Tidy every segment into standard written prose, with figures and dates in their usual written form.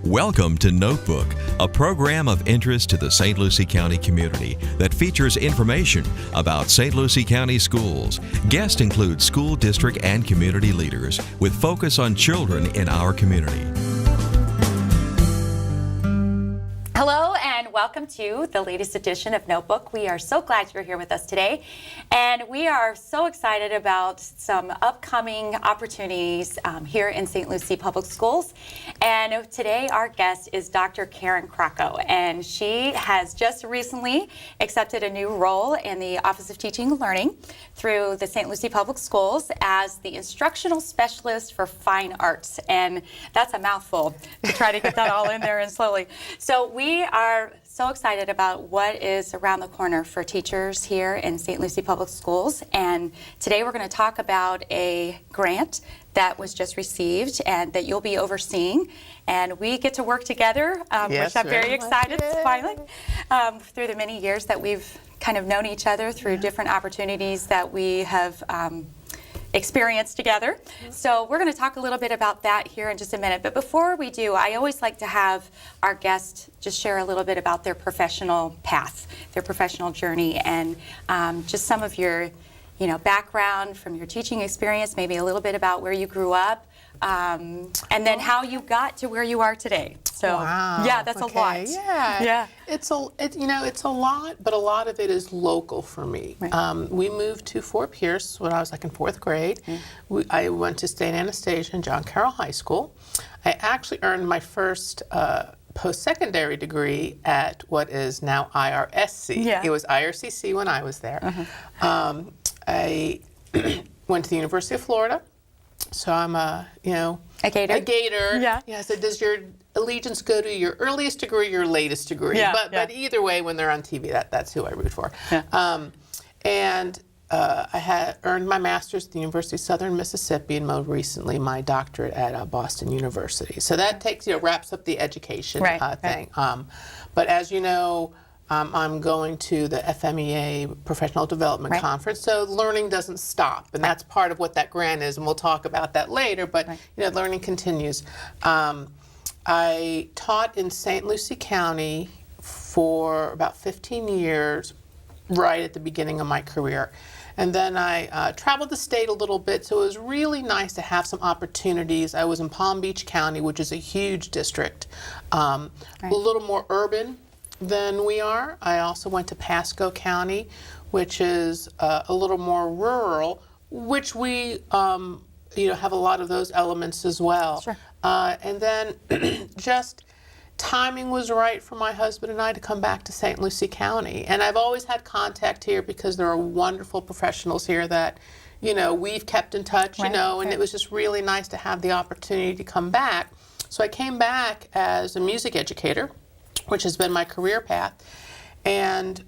Welcome to Notebook, a program of interest to the St. Lucie County community that features information about St. Lucie County schools. Guests include school district and community leaders with focus on children in our community. Hello and welcome to the latest edition of Notebook. We are so glad you're here with us today, and we are so excited about some upcoming opportunities here in St. Lucie Public Schools. And today our guest is Dr. Karen Crocco, and she has just recently accepted a new role in the Office of Teaching and Learning through the St. Lucie Public Schools as the Instructional Specialist for Fine Arts. And that's a mouthful to try to get that all in there and slowly. So we are so excited about what is around the corner for teachers here in St. Lucie Public Schools. And today we're going to talk about a grant that was just received and that you'll be overseeing. And we get to work together, which I'm very excited finally, through the many years that we've kind of known each other through different opportunities that we have experience together. So we're going to talk a little bit about that here in just a minute. But before we do, I always like to have our guests just share a little bit about their professional path, their professional journey, and just some of your background from your teaching experience, maybe a little bit about where you grew up, and then how you got to where you are today. So yeah, that's a lot. Yeah. It's a lot, but a lot of it is local for me. Right. We moved to Fort Pierce when I was in fourth grade. I went to St. Anastasia and John Carroll High School. I actually earned my first post-secondary degree at what is now IRSC. Yeah. It was IRCC when I was there. I went to the University of Florida. So I'm a gator. A gator. Yeah. So does your allegiance go to your earliest degree or your latest degree? Yeah. But either way, when they're on TV, that's who I root for. Yeah. I had earned my master's at the University of Southern Mississippi, and more recently my doctorate at Boston University. So that wraps up the education thing. But as you know, I'm going to the FMEA Professional Development Conference, so learning doesn't stop, and that's part of what that grant is, and we'll talk about that later, but learning continues. I taught in St. Lucie County for about 15 years, right at the beginning of my career. And then I traveled the state a little bit, so it was really nice to have some opportunities. I was in Palm Beach County, which is a huge district, a little more urban than we are. I also went to Pasco County, which is a little more rural, which we have a lot of those elements as well. Sure. And then just timing was right for my husband and I to come back to St. Lucie County. And I've always had contact here because there are wonderful professionals here that we've kept in touch, and it was just really nice to have the opportunity to come back. So I came back as a music educator, which has been my career path. And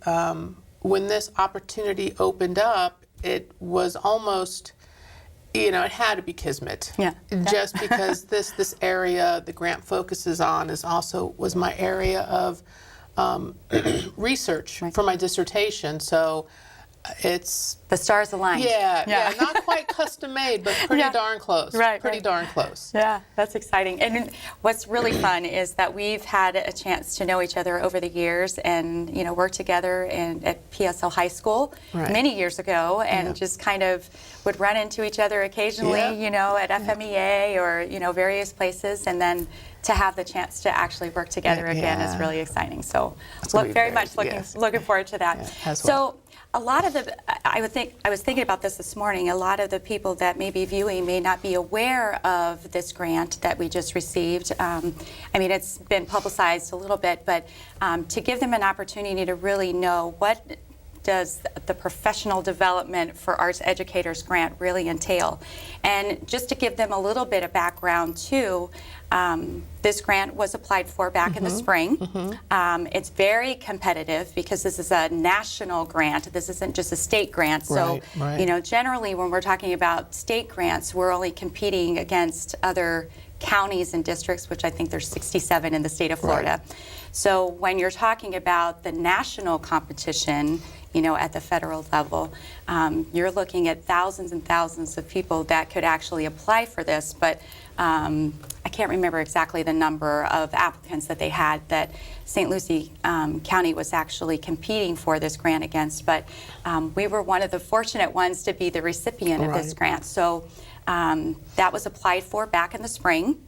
when this opportunity opened up, it was almost, it had to be kismet. Yeah. Just because this area the grant focuses on was my area of research for my dissertation. So it's the stars aligned. Yeah, not quite custom made, but pretty darn close. Pretty darn close. Yeah, that's exciting. And what's really fun is that we've had a chance to know each other over the years and, work together at PSL High School many years ago, and just kind of would run into each other occasionally, at FMEA or, various places, and then to have the chance to actually work together again is really exciting. So very much looking forward to that. As well. So a lot of I was thinking about this morning, a lot of the people that may be viewing may not be aware of this grant that we just received. It's been publicized a little bit, but to give them an opportunity to really know what does the professional development for arts educators grant really entail. And just to give them a little bit of background too, this grant was applied for back in the spring. It's very competitive because this is a national grant. This isn't just a state grant. So, generally when we're talking about state grants, we're only competing against other counties and districts, which I think there's 67 in the state of Florida. So when you're talking about the national competition, at the federal level, you're looking at thousands and thousands of people that could actually apply for this. But I can't remember exactly the number of applicants that they had that St. Lucie County was actually competing for this grant against, but we were one of the fortunate ones to be the recipient of this grant. So that was applied for back in the spring,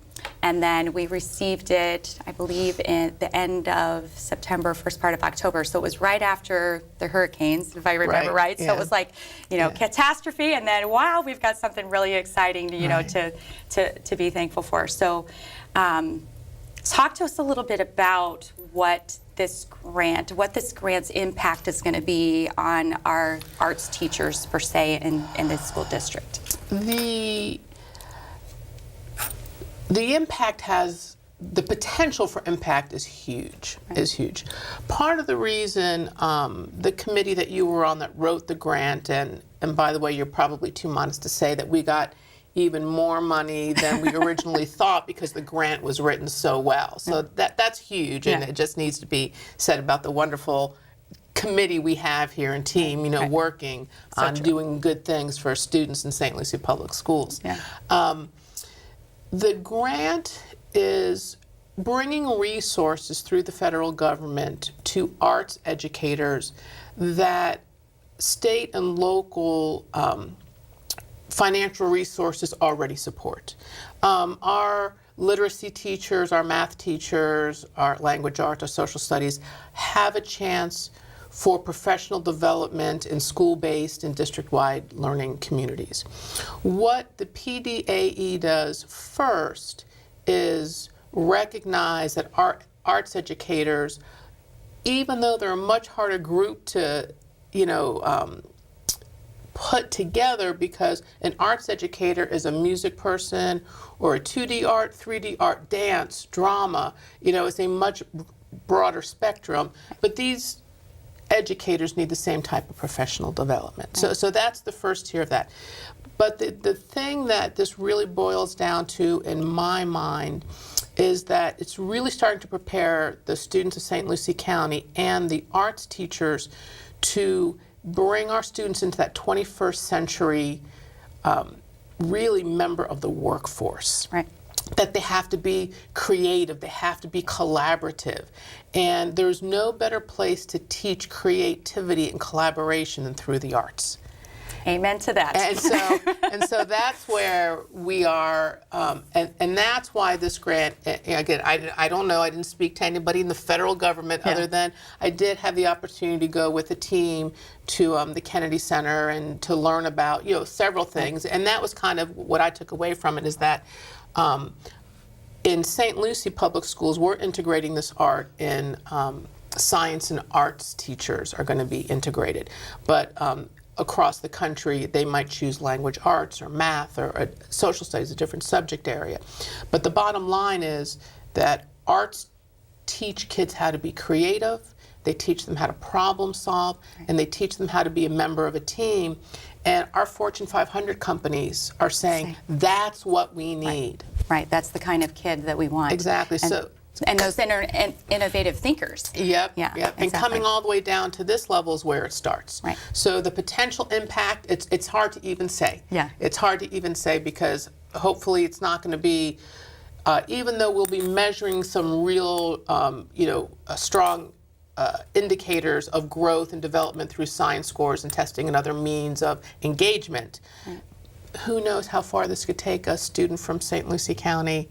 and then we received it, I believe, in the end of September, first part of October. So it was right after the hurricanes, if I remember right. So it was like, catastrophe, and then wow, we've got something really exciting, to be thankful for. So, talk to us a little bit about what this grant's impact is going to be on our arts teachers per se in the school district. The impact the potential for impact is huge, Part of the reason the committee that you were on that wrote the grant, and by the way, you're probably too modest to say that we got even more money than we originally thought because the grant was written so well. So that's huge, and it just needs to be said about the wonderful committee we have here and team, working on doing good things for students in St. Lucie Public Schools. The grant is bringing resources through the federal government to arts educators that state and local financial resources already support. Our literacy teachers, our math teachers, our language arts, our social studies have a chance for professional development in school-based and district-wide learning communities. What the PDAE does first is recognize that arts educators, even though they're a much harder group to, put together, because an arts educator is a music person or a 2D art, 3D art, dance, drama, it's a much broader spectrum, but these educators need the same type of professional development. So that's the first tier of that. But the thing that this really boils down to, in my mind, is that it's really starting to prepare the students of St. Lucie County and the arts teachers to bring our students into that 21st century really member of the workforce. That they have to be creative, they have to be collaborative. And there's no better place to teach creativity and collaboration than through the arts. Amen to that. And so that's where we are, and that's why this grant, again, I don't know, I didn't speak to anybody in the federal government other than I did have the opportunity to go with a team to the Kennedy Center and to learn about, several things. And that was kind of what I took away from it, is that in St. Lucie Public Schools, we're integrating this art in science and arts teachers are going to be integrated. But across the country, they might choose language arts or math or social studies, a different subject area. But the bottom line is that arts teach kids how to be creative, they teach them how to problem solve, and they teach them how to be a member of a team. And our Fortune 500 companies are saying that's what we need. Right, that's the kind of kid that we want. Exactly. And those innovative thinkers. Yep. Yeah. And exactly. coming all the way down to this level is where it starts. Right. So the potential impact, it's hard to even say. Yeah. It's hard to even say because hopefully it's not going to be, even though we'll be measuring some real, strong indicators of growth and development through science scores and testing and other means of engagement. Right. Who knows how far this could take a student from St. Lucie County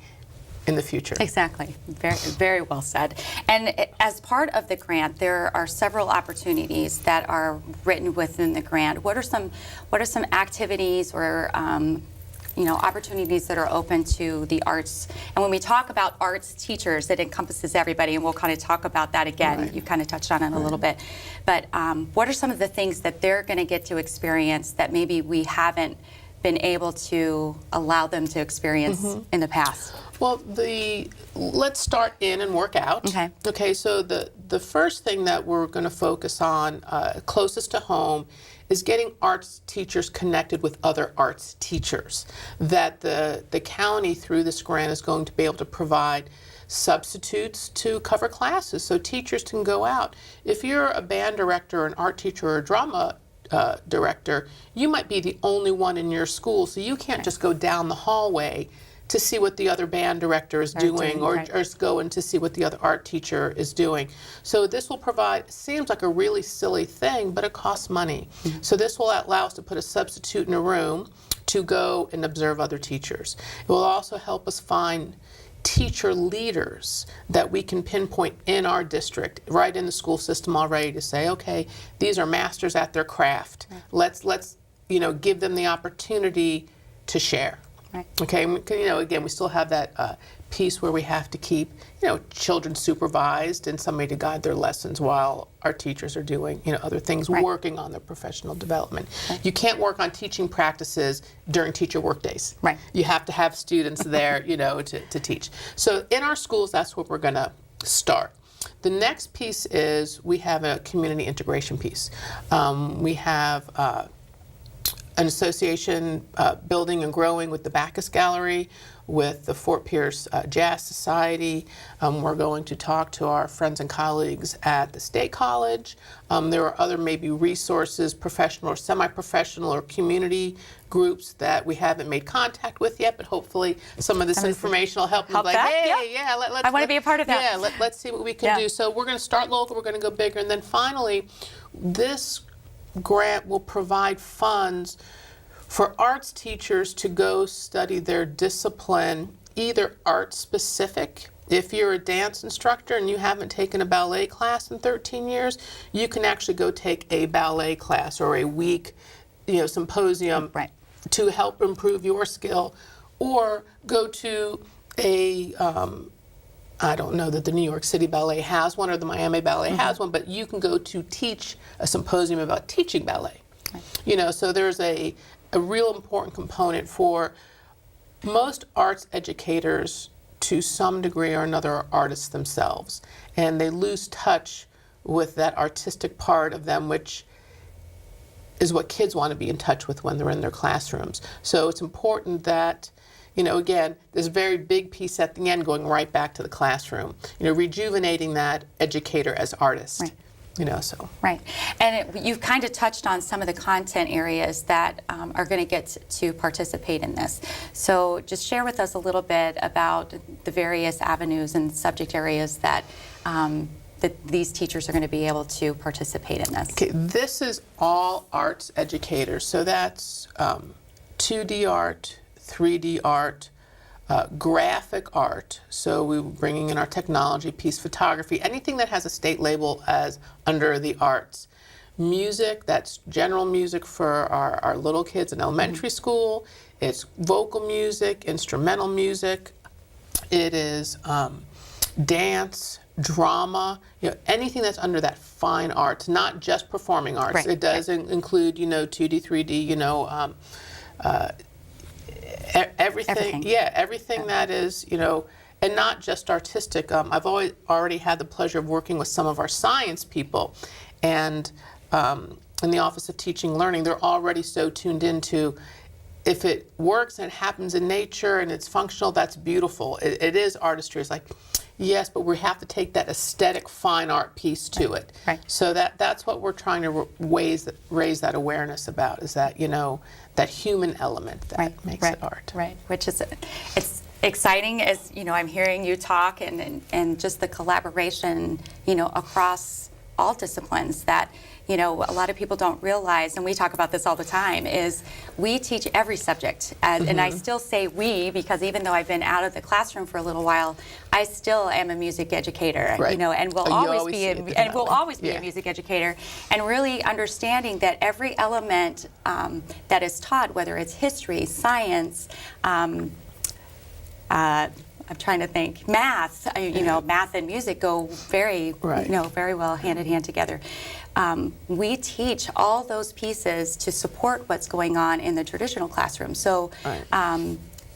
in the future. Exactly. Very, very well said. And as part of the grant, there are several opportunities that are written within the grant. What are some activities or opportunities that are open to the arts? And when we talk about arts teachers, it encompasses everybody, and we'll kind of talk about that again. Right. You kind of touched on it a little bit. But what are some of the things that they're going to get to experience that maybe we haven't been able to allow them to experience in the past? Well, let's start in and work out. Okay, so the first thing that we're going to focus on closest to home is getting arts teachers connected with other arts teachers. That the county, through this grant, is going to be able to provide substitutes to cover classes so teachers can go out. If you're a band director, an art teacher, or a drama director, you might be the only one in your school, so you can't just go down the hallway to see what the other band director is doing, or go in to see what the other art teacher is doing. So this will provide, seems like a really silly thing, but it costs money. So this will allow us to put a substitute in a room to go and observe other teachers. It will also help us find teacher leaders that we can pinpoint in our district, right in the school system already, to say, okay, these are masters at their craft. Let's give them the opportunity to share. Right. Okay, again, we still have that piece where we have to keep, children supervised and somebody to guide their lessons while our teachers are doing, other things, working on their professional development. You can't work on teaching practices during teacher work days. Right. You have to have students there, to teach. So in our schools, that's what we're going to start. The next piece is we have a community integration piece. We have an association building and growing with the Bacchus Gallery, with the Fort Pierce Jazz Society. We're going to talk to our friends and colleagues at the State College. There are other maybe resources, professional or semi-professional or community groups that we haven't made contact with yet, but hopefully some of this information will help them. Like, hey, let's, I want to be a part of that. Yeah, let's see what we can do. So we're going to start local, we're going to go bigger, and then finally, this grant will provide funds for arts teachers to go study their discipline, either art specific. If you're a dance instructor and you haven't taken a ballet class in 13 years, you can actually go take a ballet class or a week, symposium to help improve your skill, or go to a I don't know that the New York City Ballet has one or the Miami Ballet has one, but you can go to teach a symposium about teaching ballet. So there's a real important component for most arts educators, to some degree or another, are artists themselves, and they lose touch with that artistic part of them, which is what kids want to be in touch with when they're in their classrooms. So it's important that, again, this very big piece at the end, going right back to the classroom, rejuvenating that educator as artist. Right. And you've kind of touched on some of the content areas that are going to get to participate in this. So just share with us a little bit about the various avenues and subject areas that these teachers are going to be able to participate in this. Okay, this is all arts educators. So that's 2D art, 3D art, graphic art, so we're bringing in our technology piece, photography, anything that has a state label as under the arts. Music, that's general music for our little kids in elementary school. It's vocal music, instrumental music. It is dance, drama, anything that's under that fine arts, not just performing arts. It does include, 2D, 3D, everything. Everything that is, and not just artistic. I've already had the pleasure of working with some of our science people, and in the Office of Teaching and Learning, they're already so tuned into, if it works and it happens in nature and it's functional, that's beautiful. It is artistry. It's like, yes, but we have to take that aesthetic fine art piece to it. So that's what we're trying to raise that awareness about, is that, that human element that makes it art. Which is, it's exciting as, I'm hearing you talk, and just the collaboration, across all disciplines that, a lot of people don't realize, and we talk about this all the time, is we teach every subject. And I still say we, because even though I've been out of the classroom for a little while, I still am a music educator, and will always be a music educator. And really understanding that every element that is taught, whether it's history, science, I'm trying to think, math, math and music go very, very well hand in hand together. We teach all those pieces to support what's going on in the traditional classroom. So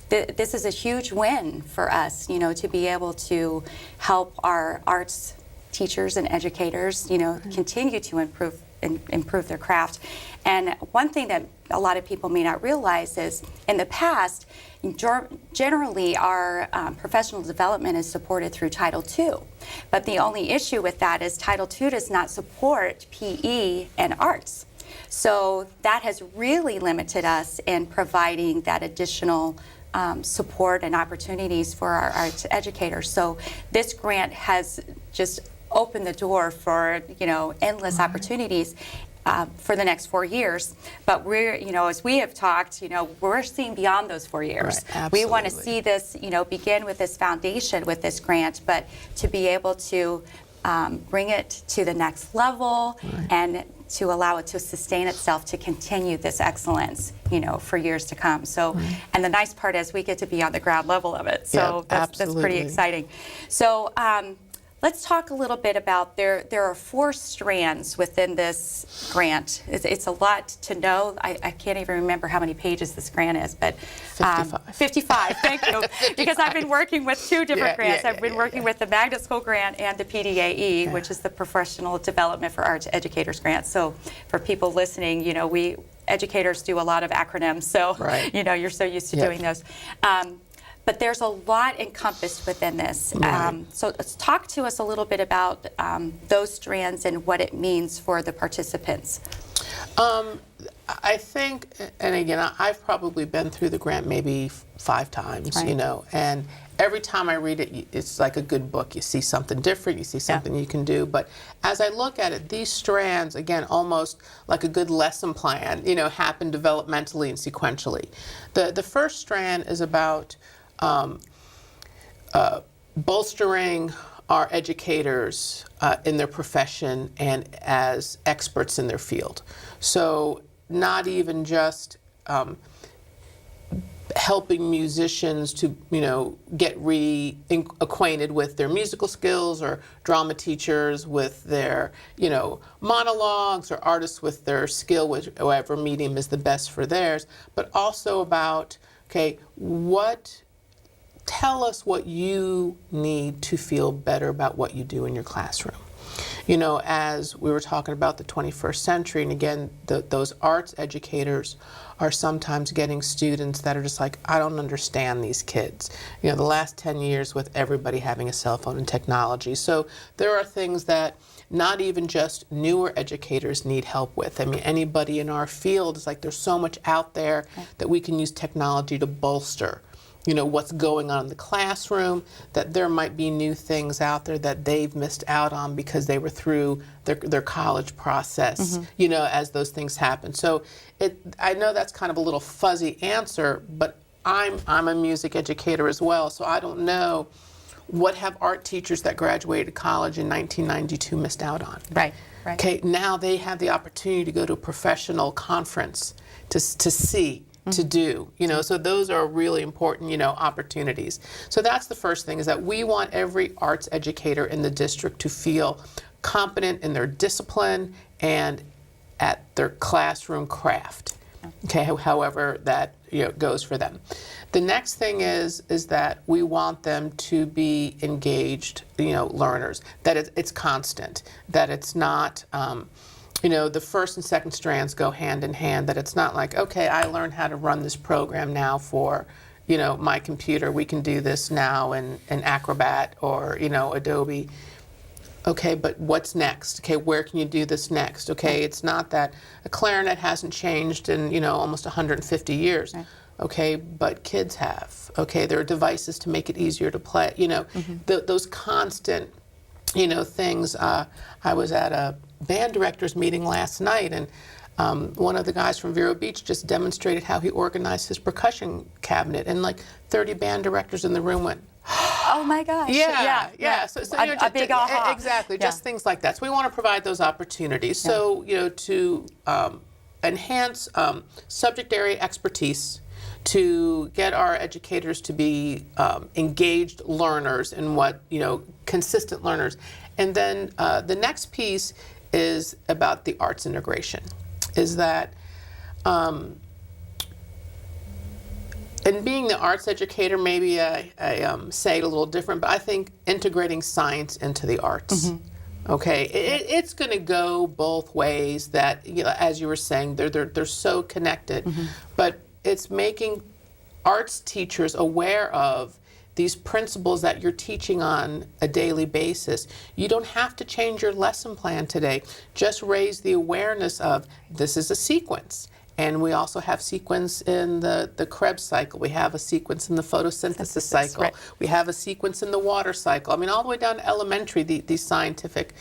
this is a huge win for us, to be able to help our arts teachers and educators, continue to improve their craft. And one thing that a lot of people may not realize is, in the past, generally our professional development is supported through Title II. But the only issue with that is Title II does not support PE and arts. So that has really limited us in providing that additional support and opportunities for our arts educators. So this grant has just opened the door for, endless opportunities for the next 4 years. But we're, as we have talked, we're seeing beyond those 4 years. Right, we want to absolutely. see this, begin with this foundation, with this grant, but to be able to bring it to the next level and to allow it to sustain itself, to continue this excellence, for years to come. So, and the nice part is we get to be on the ground level of it. So Yeah, that's pretty absolutely. exciting. So let's talk a little bit about, there are 4 strands within this grant. It's a lot to know. I can't even remember how many pages this grant is, but 55. 55, thank you. Because I've been working with 2 different Yeah, grants. yeah, I've been yeah, working yeah. with the Magnet School grant and the PDAE, which is the Professional Development for Arts Educators grant. So for people listening, we educators do a lot of acronyms, so Right. you're so used to Yeah. doing those. But there's a lot encompassed within this. Right. So let's talk to us a little bit about those strands and what it means for the participants. I think, and again, I've probably been through the grant maybe 5 times, Right. and every time I read it, it's like a good book. You see something different, you see something you can do. But as I look at it, these strands, again, almost like a good lesson plan, happen developmentally and sequentially. The first strand is about bolstering our educators in their profession and as experts in their field. So not even just helping musicians to, get reacquainted with their musical skills, or drama teachers with their, monologues, or artists with their skill, whichever medium is the best for theirs, but also about, tell us what you need to feel better about what you do in your classroom. As we were talking about the 21st century, and again, those arts educators are sometimes getting students that are just like, I don't understand these kids. The last 10 years with everybody having a cell phone and technology. So there are things that not even just newer educators need help with. I mean, anybody in our field is like, there's so much out there that we can use technology to bolster what's going on in the classroom, that there might be new things out there that they've missed out on because they were through their college process, as those things happen. So I know that's kind of a little fuzzy answer, but I'm a music educator as well, so I don't know what have art teachers that graduated college in 1992 missed out on. Right. Okay, now they have the opportunity to go to a professional conference to see, to do, so those are really important, opportunities. So that's the first thing, is that we want every arts educator in the district to feel competent in their discipline and at their classroom craft, however that goes for them. The next thing is that we want them to be engaged, learners, that it's constant, that it's not, the first and second strands go hand in hand, that it's not like, okay, I learned how to run this program now for, my computer. We can do this now in Acrobat or, Adobe. Okay, but what's next? Okay, where can you do this next? Okay, it's not that a clarinet hasn't changed in, almost 150 years. Right. Okay, but kids have. Okay, there are devices to make it easier to play. Those constant, things. I was at a band directors meeting last night, and one of the guys from Vero Beach just demonstrated how he organized his percussion cabinet, and like 30 band directors in the room went, Oh my gosh. yeah. So a big aha. Exactly, Yeah. just things like that. So we want to provide those opportunities. So, to enhance subject area expertise, to get our educators to be engaged learners and consistent learners. And then the next piece is about the arts integration, is that, and being the arts educator, maybe I say it a little different, but I think integrating science into the arts. Okay, it's going to go both ways. That, as you were saying, they're so connected, but it's making arts teachers aware of these principles that you're teaching on a daily basis. You don't have to change your lesson plan today. Just raise the awareness of this is a sequence. And we also have sequence in the Krebs cycle. We have a sequence in the photosynthesis cycle. Right. We have a sequence in the water cycle. I mean, all the way down to elementary, these scientific,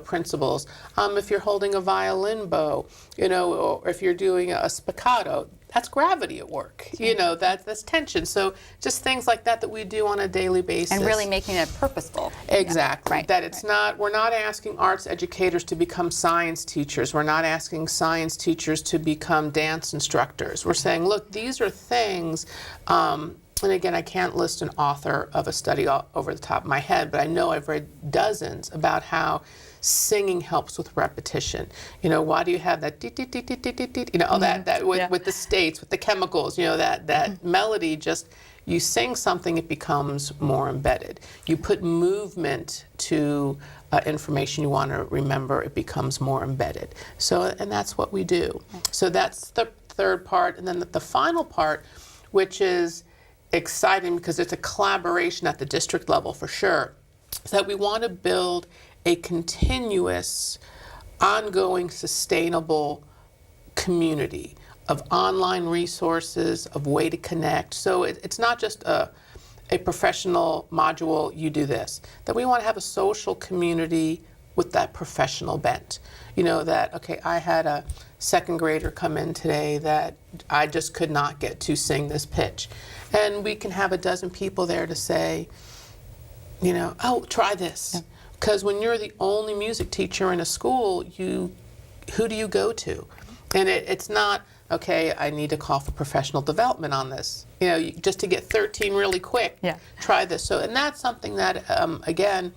principles. If you're holding a violin bow, or if you're doing a spiccato, that's gravity at work. That's tension. So just things like that we do on a daily basis. And really making it purposeful. Exactly. Right. That it's not, we're not asking arts educators to become science teachers. We're not asking science teachers to become dance instructors. We're saying, look, these are things, and again, I can't list an author of a study over the top of my head, but I know I've read dozens about how singing helps with repetition. Why do you have that that with the states, with the chemicals, that melody, just you sing something, it becomes more embedded. You put movement to information you want to remember, it becomes more embedded. So, and that's what we do. So that's the third part. And then the final part, which is exciting because it's a collaboration at the district level for sure, is that we want to build a continuous, ongoing, sustainable community of online resources, of way to connect. So it's not just a professional module, you do this. That we want to have a social community with that professional bent. That, okay, I had a second grader come in today that I just could not get to sing this pitch. And we can have a dozen people there to say, oh, try this. Yeah. Because when you're the only music teacher in a school, who do you go to? And it's not, okay, I need to call for professional development on this. Just to get 13 really quick, try this. So, and that's something that, again,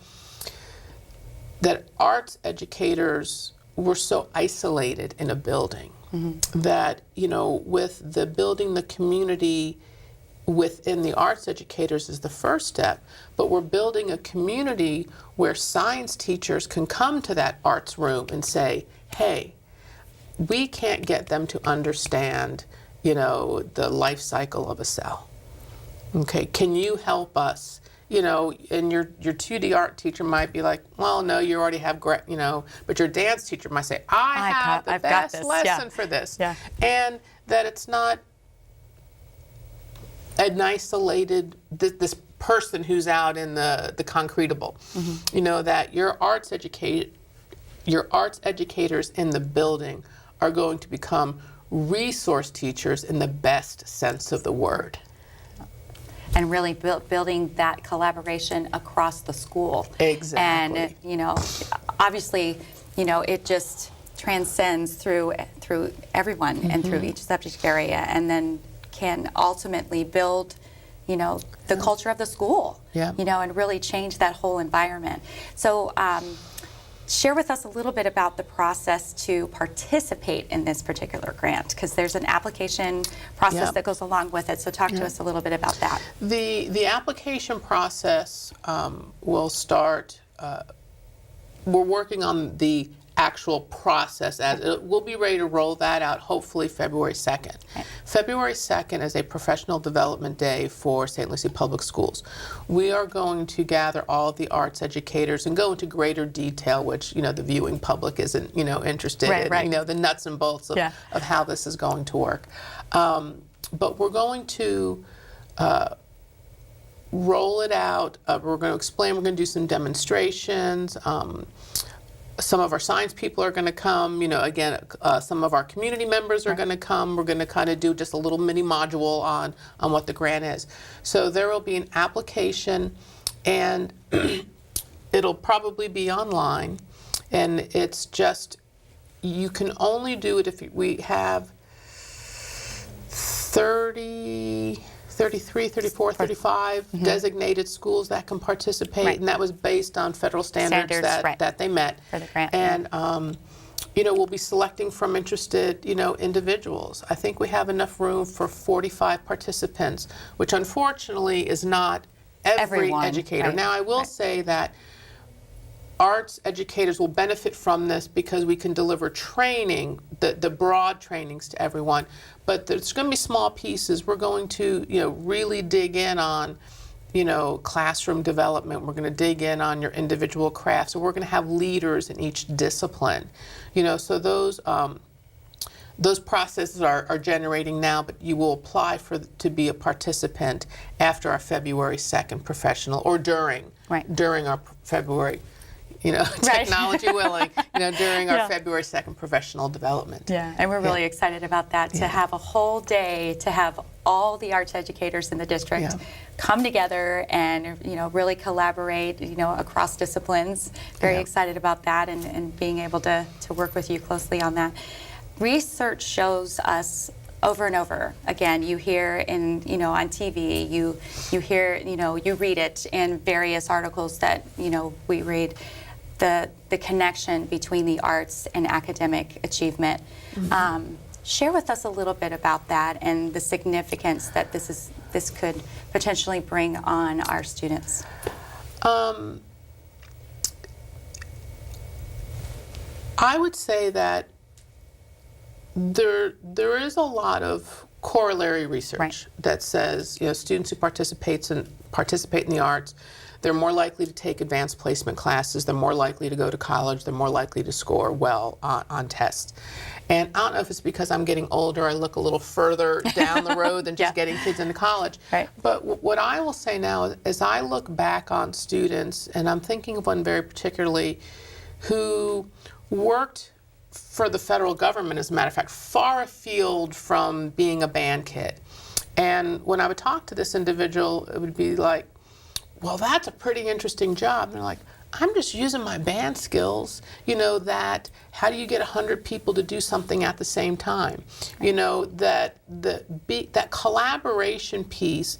that arts educators were so isolated in a building that, with the building the community within the arts educators is the first step, but we're building a community where science teachers can come to that arts room and say, hey, we can't get them to understand, the life cycle of a cell. Okay, can you help us? And your 2D art teacher might be like, well, no, you already have, but your dance teacher might say, I've got best lesson for this. Yeah. And that it's not an isolated, this person who's out in the concretable. That your arts educators in the building are going to become resource teachers in the best sense of the word. And really building that collaboration across the school. Exactly. And, obviously, it just transcends through everyone and through each subject area, and then can ultimately build, the culture of the school, and really change that whole environment. So share with us a little bit about the process to participate in this particular grant, because there's an application process that goes along with it. So talk to us a little bit about that. The application process will start, we're working on the actual process we'll be ready to roll that out hopefully February 2nd. Okay. February 2nd is a professional development day for St. Lucie Public Schools. We are going to gather all of the arts educators and go into greater detail, which the viewing public isn't interested in, the nuts and bolts of how this is going to work. But we're going to roll it out. We're going to explain, we're going to do some demonstrations. Some of our science people are going to come, again, some of our community members are going to come. We're going to kind of do just a little mini module on what the grant is. So there will be an application, and it'll probably be online, and it's just, you can only do it if we have 33, 34, 35 designated schools that can participate, and that was based on federal standards that they met. For the grant. And, we'll be selecting from interested, individuals. I think we have enough room for 45 participants, which unfortunately is not every educator. Right. Now, I will say that arts educators will benefit from this because we can deliver training, the broad trainings to everyone. But there's going to be small pieces. We're going to, really dig in on, classroom development. We're going to dig in on your individual crafts. So we're going to have leaders in each discipline. So those those processes are generating now, but you will apply to be a participant after our February 2nd professional, or during our February, technology willing, during our February 2nd professional development. Yeah, and we're really excited about that, to have a whole day, to have all the arts educators in the district come together and, really collaborate, across disciplines. Very excited about that, and being able to work with you closely on that. Research shows us over and over again. You hear on TV. You hear. You read it in various articles that we read. The connection between the arts and academic achievement. Share with us a little bit about that and the significance that this could potentially bring on our students. I would say that there is a lot of corollary research that says students who participate in the arts, they're more likely to take advanced placement classes, they're more likely to go to college, they're more likely to score well on tests. And I don't know if it's because I'm getting older, I look a little further down the road than just getting kids into college. But what I will say now is I look back on students, and I'm thinking of one very particularly, who worked for the federal government, as a matter of fact, far afield from being a band kid. And when I would talk to this individual, it would be like, well, that's a pretty interesting job. And they're like, I'm just using my band skills, that how do you get 100 people to do something at the same time? That collaboration piece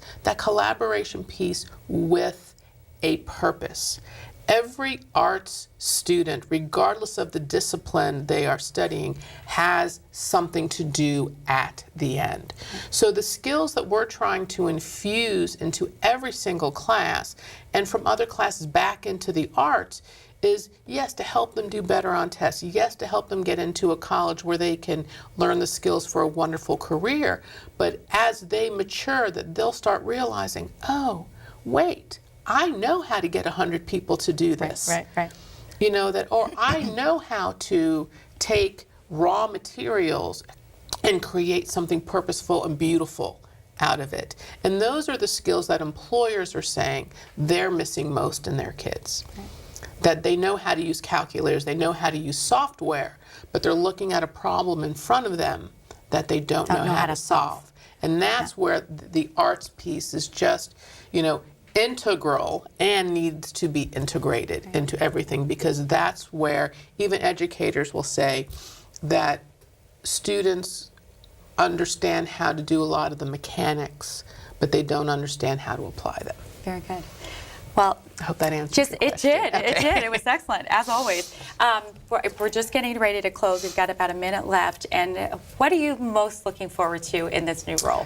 with a purpose. Every arts student, regardless of the discipline they are studying, has something to do at the end. So the skills that we're trying to infuse into every single class, and from other classes back into the arts, is yes, to help them do better on tests, yes, to help them get into a college where they can learn the skills for a wonderful career, but as they mature, that they'll start realizing, oh, wait, I know how to get 100 people to do this. Right. Or I know how to take raw materials and create something purposeful and beautiful out of it. And those are the skills that employers are saying they're missing most in their kids. That they know how to use calculators, they know how to use software, but they're looking at a problem in front of them that they don't know how to solve. And that's where the arts piece is just, integral and needs to be integrated into everything, because that's where even educators will say that students understand how to do a lot of the mechanics, but they don't understand how to apply them. Very good. Well, I hope that answers your question. It did. It was excellent, as always. We're just getting ready to close. We've got about a minute left. And what are you most looking forward to in this new role?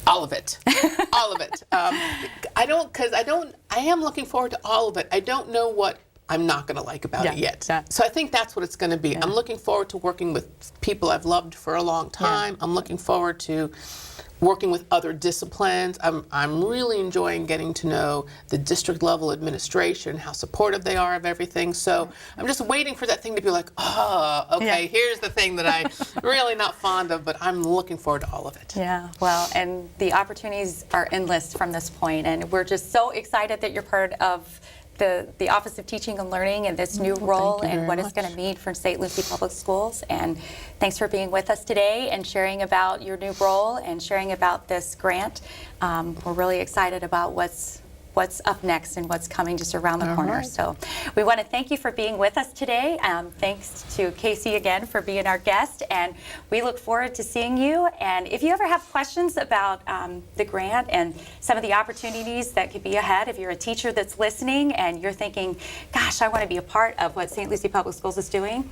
All of it. All of it. I am looking forward to all of it. I don't know what I'm not going to like about it yet. So I think that's what it's going to be. I'm looking forward to working with people I've loved for a long time. I'm looking forward to working with other disciplines. I'm really enjoying getting to know the district level administration, how supportive they are of everything. So I'm just waiting for that thing to be like, oh, okay, here's the thing that I'm really not fond of, but I'm looking forward to all of it. Yeah, well, and the opportunities are endless from this point, and we're just so excited that you're part of the Office of Teaching and Learning and this new role and what it's going to mean for St. Lucie Public Schools. And thanks for being with us today and sharing about your new role and sharing about this grant. We're really excited about what's up next and what's coming just around the corner. Right. So we want to thank you for being with us today. Thanks to Casey again for being our guest, and we look forward to seeing you. And if you ever have questions about the grant and some of the opportunities that could be ahead, if you're a teacher that's listening and you're thinking, gosh, I want to be a part of what St. Lucie Public Schools is doing,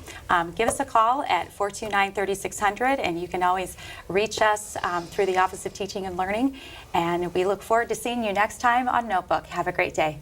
give us a call at 429-3600, and you can always reach us through the Office of Teaching and Learning. And we look forward to seeing you next time on Notebook. Have a great day.